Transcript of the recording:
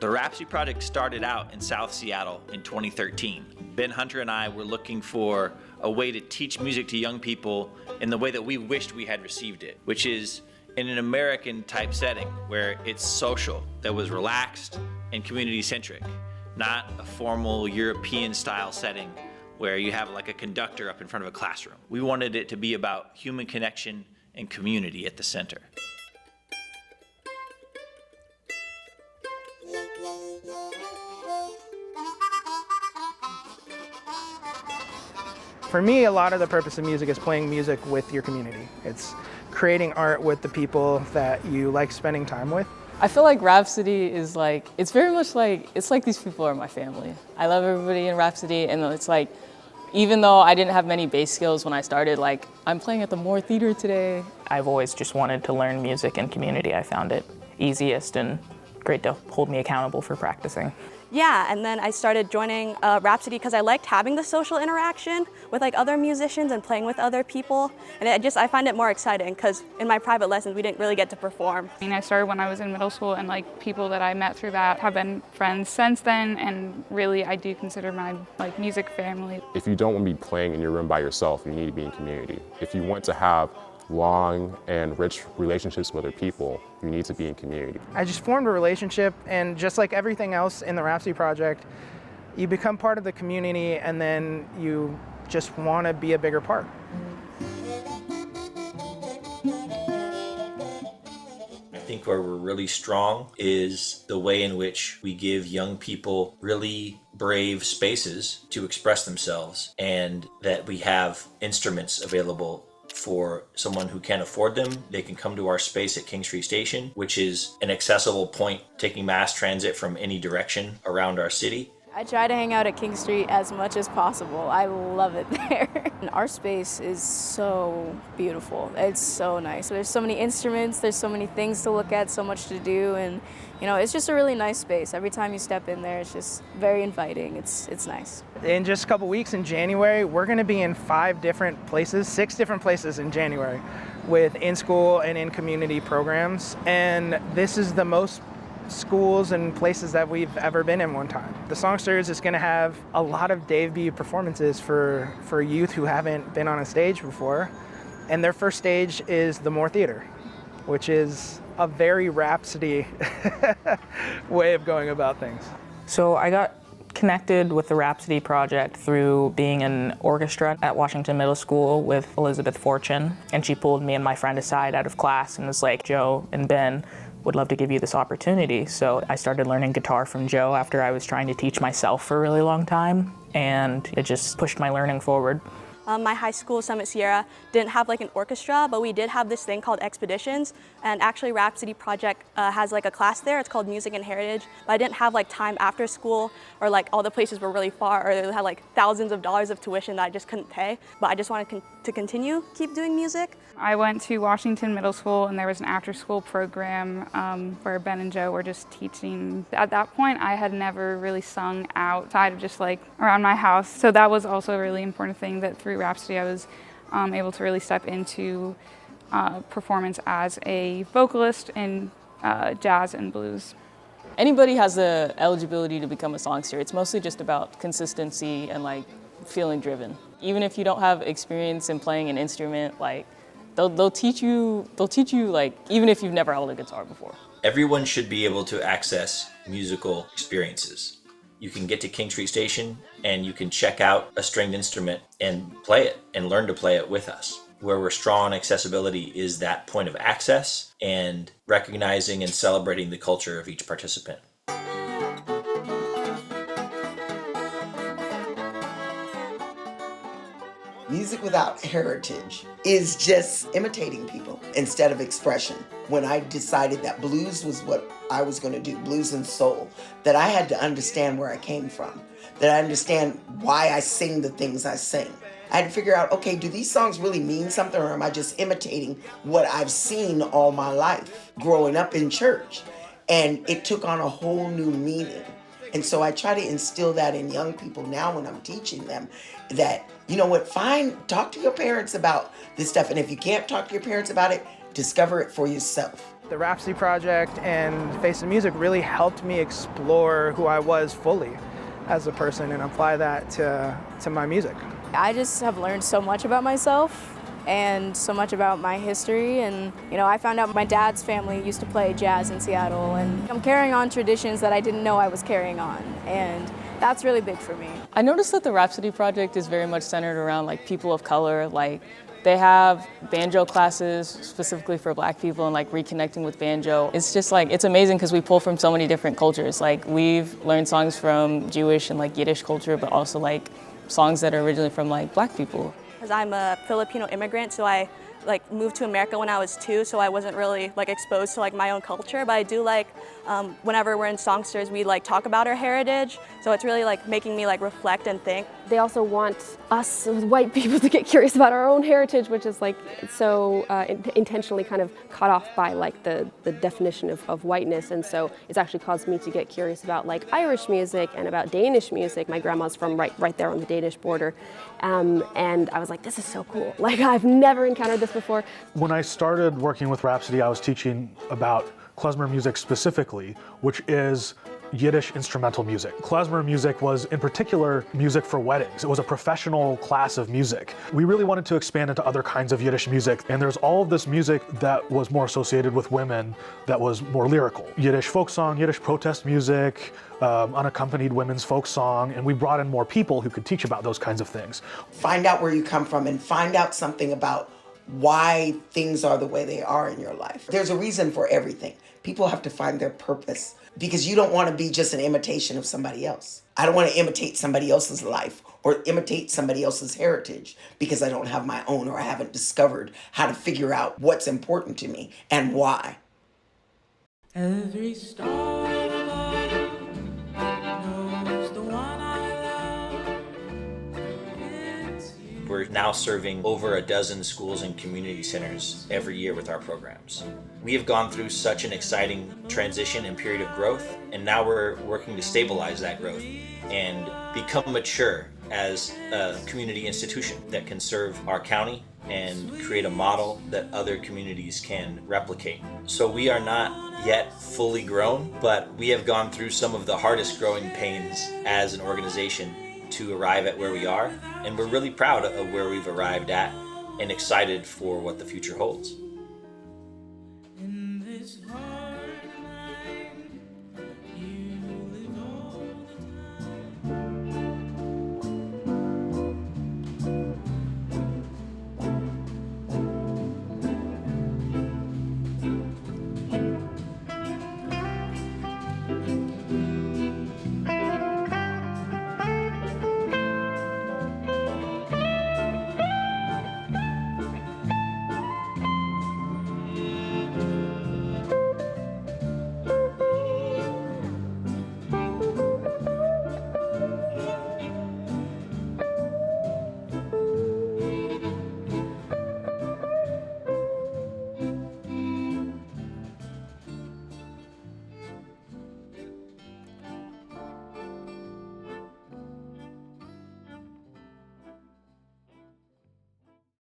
The Rhapsody Project started out in South Seattle in 2013. Ben Hunter and I were looking for a way to teach music to young people in the way that we wished we had received it, which is in an American type setting where it's social, that was relaxed and community centric, not a formal European style setting where you have like a conductor up in front of a classroom. We wanted it to be about human connection and community at the center. For me, a lot of the purpose of music is playing music with your community. It's creating art with the people that you like spending time with. I feel like Rhapsody is like, it's very much like, it's like these people are my family. I love everybody in Rhapsody, and it's like, even though I didn't have many bass skills when I started, like, I'm playing at the Moore Theater today. I've always just wanted to learn music and community. I found it easiest and great to hold me accountable for practicing. Yeah, and then I started joining Rhapsody because I liked having the social interaction with like other musicians and playing with other people. And I find it more exciting because in my private lessons we didn't really get to perform. I mean, I started when I was in middle school, and like people that I met through that have been friends since then, and really I do consider my like music family. If you don't want to be playing in your room by yourself, you need to be in community. If you want to have long and rich relationships with other people, you need to be in community. I just formed a relationship, and just like everything else in the Rhapsody Project, you become part of the community and then you just want to be a bigger part. I think where we're really strong is the way in which we give young people really brave spaces to express themselves, and that we have instruments available for someone who can't afford them. They can come to our space at King Street Station, which is an accessible point taking mass transit from any direction around our city. I try to hang out at King Street as much as possible. I love it there. And our space is so beautiful. It's so nice. There's so many instruments, there's so many things to look at, so much to do, and you know, it's just a really nice space. Every time you step in there, it's just very inviting. It's nice. In just a couple weeks in January, we're going to be in 6 different places in January with in-school and in-community programs. And this is the most schools and places that we've ever been in one time. The Songsters is going to have a lot of debut performances for youth who haven't been on a stage before. And their first stage is the Moore Theater, which is a very Rhapsody way of going about things. So I got connected with the Rhapsody Project through being in orchestra at Washington Middle School with Elizabeth Fortune, and she pulled me and my friend aside out of class and was like, Joe and Ben would love to give you this opportunity. So I started learning guitar from Joe after I was trying to teach myself for a really long time, and it just pushed my learning forward. My high school, Summit Sierra, didn't have like an orchestra, but we did have this thing called expeditions. And actually Rhapsody Project has like a class there. It's called Music and Heritage. But I didn't have like time after school, or like all the places were really far, or they had like thousands of dollars of tuition that I just couldn't pay. But I just wanted to continue, keep doing music. I went to Washington Middle School, and there was an after-school program where Ben and Joe were just teaching. At that point, I had never really sung outside of just like around my house. So that was also a really important thing, that through Rhapsody I was able to really step into performance as a vocalist in jazz and blues. Anybody has the eligibility to become a songster. It's mostly just about consistency and like feeling driven. Even if you don't have experience in playing an instrument, like they'll teach you like, even if you've never held a guitar before. Everyone should be able to access musical experiences. You can get to King Street Station and you can check out a stringed instrument and play it and learn to play it with us. Where we're strong on accessibility is that point of access and recognizing and celebrating the culture of each participant. Music without heritage is just imitating people instead of expression. When I decided that blues was what I was going to do, blues and soul, that I had to understand where I came from, that I understand why I sing the things I sing. I had to figure out, okay, do these songs really mean something, or am I just imitating what I've seen all my life growing up in church? And it took on a whole new meaning. And so I try to instill that in young people now when I'm teaching them, that, you know what, fine, talk to your parents about this stuff. And if you can't talk to your parents about it, discover it for yourself. The Rhapsody Project and Face of Music really helped me explore who I was fully as a person and apply that to my music. I just have learned so much about myself and so much about my history, and I found out my dad's family used to play jazz in Seattle, and I'm carrying on traditions that I didn't know I was carrying on, and that's really big for me. I noticed that the Rhapsody Project is very much centered around like people of color. Like they have banjo classes specifically for Black people and like reconnecting with banjo. It's just like, it's amazing because we pull from so many different cultures. Like we've learned songs from Jewish and like Yiddish culture, but also like songs that are originally from like Black people. Because I'm a Filipino immigrant, so I moved to America when I was 2, so I wasn't really exposed to my own culture. But I do whenever we're in songsters, we talk about our heritage. So it's really making me reflect and think. They also want us white people to get curious about our own heritage, which is so intentionally kind of cut off by the definition of whiteness. And so it's actually caused me to get curious about Irish music and about Danish music. My grandma's from right there on the Danish border. And I was like, this is so cool. I've never encountered this before. When I started working with Rhapsody, I was teaching about klezmer music specifically, which is Yiddish instrumental music. Klezmer music was in particular music for weddings. It was a professional class of music. We really wanted to expand into other kinds of Yiddish music, and there's all of this music that was more associated with women that was more lyrical. Yiddish folk song, Yiddish protest music, unaccompanied women's folk song, and we brought in more people who could teach about those kinds of things. Find out where you come from and find out something about why things are the way they are in your life. There's a reason for everything. People have to find their purpose, because you don't want to be just an imitation of somebody else. I don't want to imitate somebody else's life or imitate somebody else's heritage because I don't have my own, or I haven't discovered how to figure out what's important to me and why. Every star knows the one I love. We're now serving over a dozen schools and community centers every year with our programs. We have gone through such an exciting transition and period of growth, and now we're working to stabilize that growth and become mature as a community institution that can serve our county and create a model that other communities can replicate. So we are not yet fully grown, but we have gone through some of the hardest growing pains as an organization to arrive at where we are, and we're really proud of where we've arrived at and excited for what the future holds.